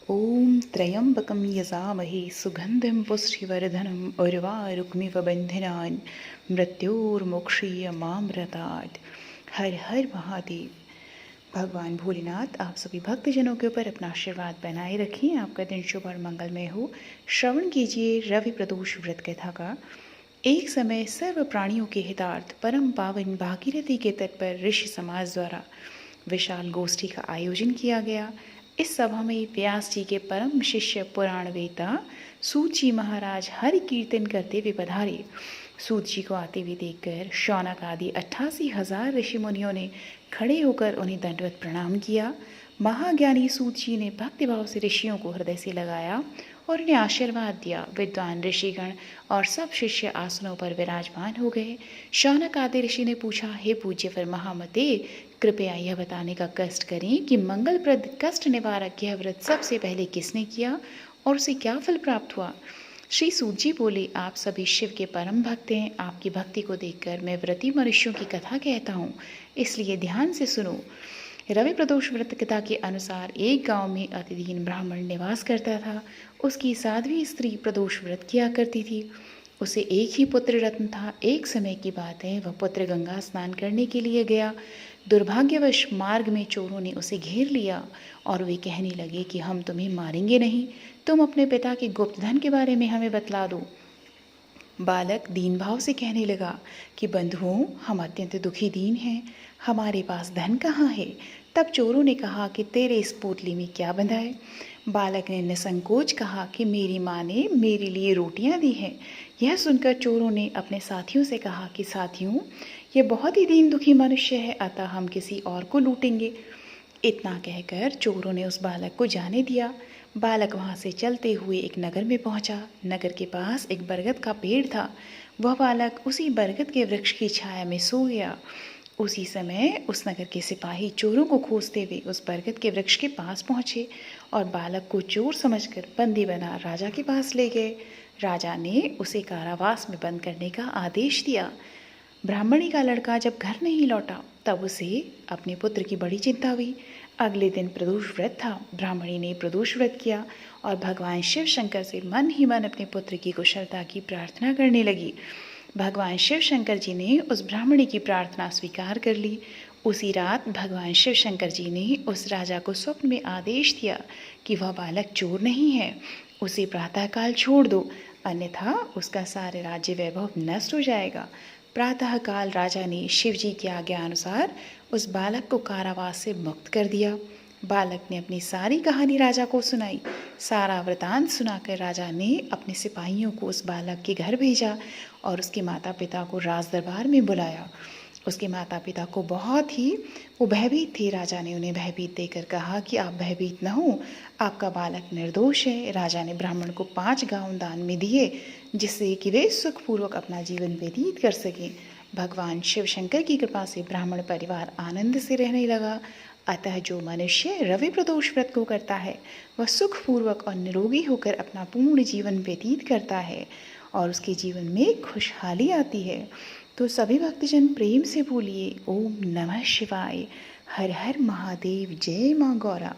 ॐ त्र्यम्बकं यजामहे सुगन्धिं पुष्टिवर्धनम् उर्वारुकमिव बन्धनान् मृत्योर्मुक्षीयमामृतात्। हर हर महादेव। भगवान भोलेनाथ आप सभी भक्तजनों के ऊपर अपना आशीर्वाद बनाए रखें। आपका दिन शुभ और मंगलमय हो। श्रवण कीजिए रवि प्रदोष व्रत कथा का। एक समय सर्व प्राणियों के हितार्थ परम पावन भागीरथी के तट पर ऋषि समाज द्वारा विशाल गोष्ठी का आयोजन किया गया। इस सभा में व्यास जी के परम शिष्य पुराण वेता सूत जी महाराज हरि कीर्तन करते हुए पधारे। सूत जी को आते हुए देखकर शौनक आदि 88,000 ऋषि मुनियों ने खड़े होकर उन्हें दंडवत प्रणाम किया। महाज्ञानी सूत जी ने भक्तिभाव से ऋषियों को हृदय से लगाया और उन्हें आशीर्वाद दिया। विद्वान ऋषिगण और सब शिष्य आसनों पर विराजमान हो गए। शौनक आदि ऋषि ने पूछा, हे पूज्य फिर महामते, कृपया यह बताने का कष्ट करें कि मंगलप्रद कष्ट निवारक यह व्रत सबसे पहले किसने किया और उसे क्या फल प्राप्त हुआ। श्री सूत जी बोले, आप सभी शिव के परम भक्त हैं। आपकी भक्ति को देखकर मैं व्रती मनुष्यों की कथा कहता हूँ, इसलिए ध्यान से सुनो। रवि प्रदोष व्रत कथा के अनुसार एक गांव में अतिदीन ब्राह्मण निवास करता था। उसकी साध्वी स्त्री प्रदोष व्रत किया करती थी। उसे एक ही पुत्र रत्न था। एक समय की बात है, वह पुत्र गंगा स्नान करने के लिए गया। दुर्भाग्यवश मार्ग में चोरों ने उसे घेर लिया और वे कहने लगे कि हम तुम्हें मारेंगे नहीं, तुम अपने पिता के गुप्त धन के बारे में हमें बतला दो। बालक दीन भाव से कहने लगा कि बंधुओं, हम अत्यंत दुखी दीन हैं, हमारे पास धन कहाँ है। तब चोरों ने कहा कि तेरे इस पोटली में क्या बंधा है। बालक ने निसंकोच कहा कि मेरी माँ ने मेरे लिए रोटियां दी हैं। यह सुनकर चोरों ने अपने साथियों से कहा कि साथियों, ये बहुत ही दीन दुखी मनुष्य है, अतः हम किसी और को लूटेंगे। इतना कहकर चोरों ने उस बालक को जाने दिया। बालक वहाँ से चलते हुए एक नगर में पहुँचा। नगर के पास एक बरगद का पेड़ था। वह बालक उसी बरगद के वृक्ष की छाया में सो गया। उसी समय उस नगर के सिपाही चोरों को खोजते हुए उस बरगद के वृक्ष के पास पहुँचे और बालक को चोर समझकर बंदी बना राजा के पास ले गए। राजा ने उसे कारावास में बंद करने का आदेश दिया। ब्राह्मणी का लड़का जब घर नहीं लौटा तब उसे अपने पुत्र की बड़ी चिंता हुई। अगले दिन प्रदोष व्रत था। ब्राह्मणी ने प्रदोष व्रत किया और भगवान शिव शंकर से मन ही मन अपने पुत्र की कुशलता की प्रार्थना करने लगी। भगवान शिव शंकर जी ने उस ब्राह्मणी की प्रार्थना स्वीकार कर ली। उसी रात भगवान शिव शंकर जी ने उस राजा को स्वप्न में आदेश दिया कि वह बालक चोर नहीं है, उसे प्रातःकाल छोड़ दो, अन्यथा उसका सारे राज्य वैभव नष्ट हो जाएगा। प्रातःकाल राजा ने शिव जी की आज्ञा अनुसार उस बालक को कारावास से मुक्त कर दिया। बालक ने अपनी सारी कहानी राजा को सुनाई। सारा वृतांत सुनाकर राजा ने अपने सिपाहियों को उस बालक के घर भेजा और उसके माता पिता को राज दरबार में बुलाया। उसके माता पिता को बहुत ही वो भयभीत थे। राजा ने उन्हें भयभीत देकर कहा कि आप भयभीत न हो, आपका बालक निर्दोष है। राजा ने ब्राह्मण को 5 गांव दान में दिए जिससे कि वे सुखपूर्वक अपना जीवन व्यतीत कर सकें। भगवान शिव शंकर की कृपा से ब्राह्मण परिवार आनंद से रहने लगा। अतः जो मनुष्य रवि प्रदोष व्रत को करता है वह सुखपूर्वक और निरोगी होकर अपना पूर्ण जीवन व्यतीत करता है और उसके जीवन में खुशहाली आती है। तो सभी भक्तजन प्रेम से बोलिए, ओम नमः शिवाय। हर हर महादेव। जय माँ गौरा।